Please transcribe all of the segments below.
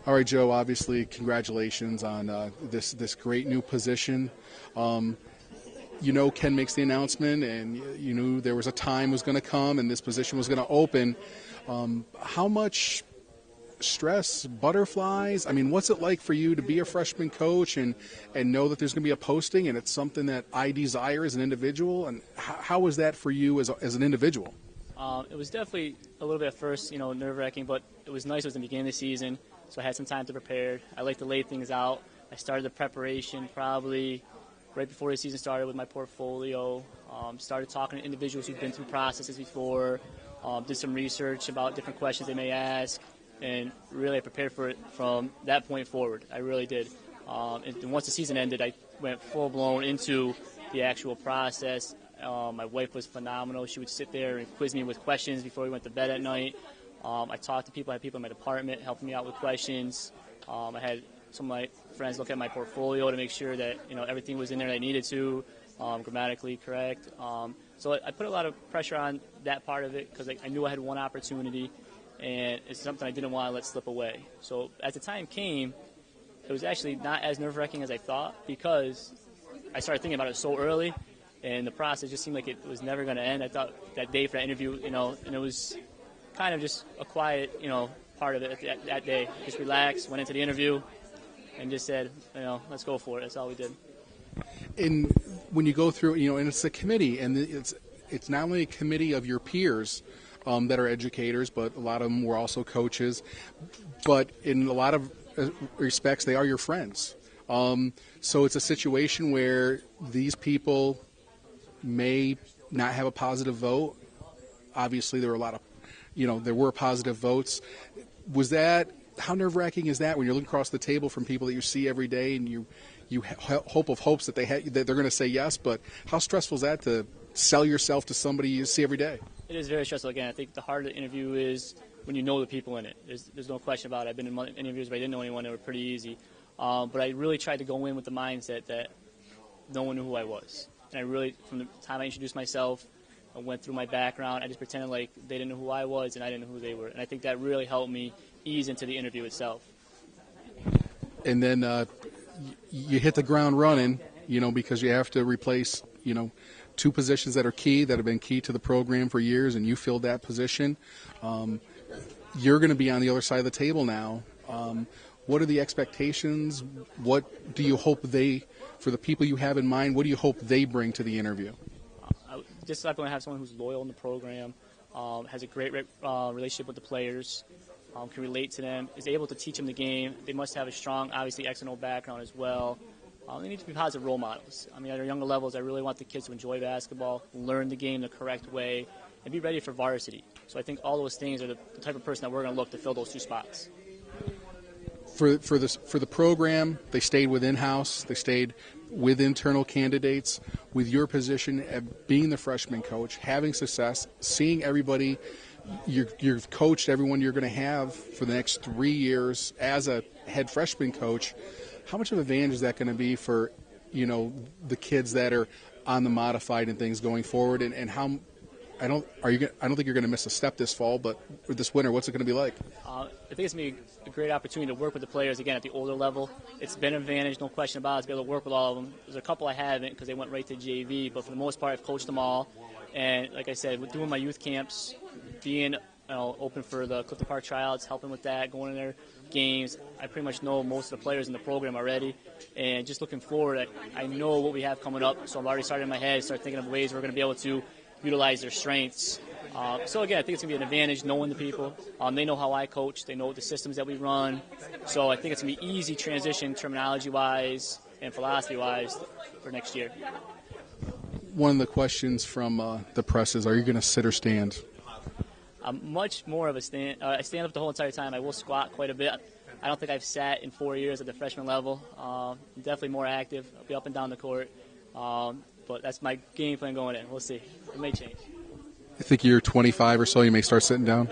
All right, Joe. Obviously, congratulations on this great new position. Ken makes the announcement, and you knew there was a time was going to come, and this position was going to open. How much stress, butterflies? I mean, what's it like for you to be a freshman coach and know that there's going to be a posting, and it's something that I desire as an individual? And how was that for you as an individual? It was definitely a little bit at first, nerve-wracking, but it was nice. It was the beginning of the season, so I had some time to prepare. I like to lay things out. I started the preparation probably right before the season started with my portfolio. Started talking to individuals who've been through processes before. Did some research about different questions they may ask, and really I prepared for it from that point forward. I really did. And once the season ended, I went full-blown into the actual process. My wife was phenomenal. She would sit there and quiz me with questions before we went to bed at night. I talked to people. I had people in my department helping me out with questions. I had some of my friends look at my portfolio to make sure that everything was in there that I needed to, grammatically correct. So I put a lot of pressure on that part of it because I knew I had one opportunity, and it's something I didn't want to let slip away. So as the time came, it was actually not as nerve-wracking as I thought because I started thinking about it so early. And the process just seemed like it was never going to end. I thought that day for that interview, and it was kind of just a quiet, part of it that day. Just relaxed, went into the interview, and just said, let's go for it. That's all we did. And when you go through, and it's a committee, and it's not only a committee of your peers that are educators, but a lot of them were also coaches. But in a lot of respects, they are your friends. So it's a situation where these people may not have a positive vote. Obviously, there were a lot of, there were positive votes. Was that, how nerve-wracking is that when you're looking across the table from people that you see every day and you hopes that that they're going to say yes, but how stressful is that to sell yourself to somebody you see every day? It is very stressful. Again, I think the harder the interview is when you know the people in it. There's no question about it. I've been in interviews where I didn't know anyone. They were pretty easy. But I really tried to go in with the mindset that no one knew who I was. And I really, from the time I introduced myself, I went through my background. I just pretended like they didn't know who I was and I didn't know who they were. And I think that really helped me ease into the interview itself. And then you hit the ground running, because you have to replace, two positions that are key, that have been key to the program for years, and you filled that position. You're going to be on the other side of the table now. What are the expectations? What do you hope for the people you have in mind, what do you hope they bring to the interview? Just I'm going to have someone who's loyal in the program, has a great relationship with the players, can relate to them, is able to teach them the game. They must have a strong, obviously, X and O background as well. They need to be positive role models. I mean, at our younger levels, I really want the kids to enjoy basketball, learn the game the correct way, and be ready for varsity. So I think all those things are the type of person that we're going to look to fill those two spots. For the program, they stayed with in-house. They stayed with internal candidates. With your position of being the freshman coach, having success, seeing everybody, you've coached everyone you're going to have for the next 3 years as a head freshman coach. How much of an advantage is that going to be for, the kids that are on the modified and things going forward? And how? I don't think you're going to miss a step this fall, but this winter, what's it going to be like? I think it's going to be a great opportunity to work with the players, again, at the older level. It's been an advantage, no question about it, to be able to work with all of them. There's a couple I haven't because they went right to JV, but for the most part, I've coached them all. And like I said, with doing my youth camps, being open for the Clifton Park tryouts, helping with that, going in their games, I pretty much know most of the players in the program already. And just looking forward, I know what we have coming up, so I'm already starting in my head, start thinking of ways we're going to be able to utilize their strengths. So again, I think it's going to be an advantage knowing the people. They know how I coach. They know the systems that we run. So I think it's going to be easy transition terminology-wise and philosophy-wise for next year. One of the questions from the press is, are you going to sit or stand? I'm much more of a stand. I stand up the whole entire time. I will squat quite a bit. I don't think I've sat in 4 years at the freshman level. I'm definitely more active. I'll be up and down the court. But that's my game plan going in. We'll see. It may change. I think you're 25 or so. You may start sitting down.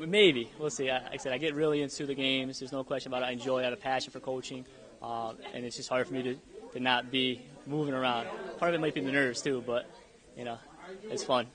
Maybe. We'll see. Like I said, I get really into the games. There's no question about it. I enjoy it. I have a passion for coaching. And it's just hard for me to not be moving around. Part of it might be the nerves, too, but, it's fun.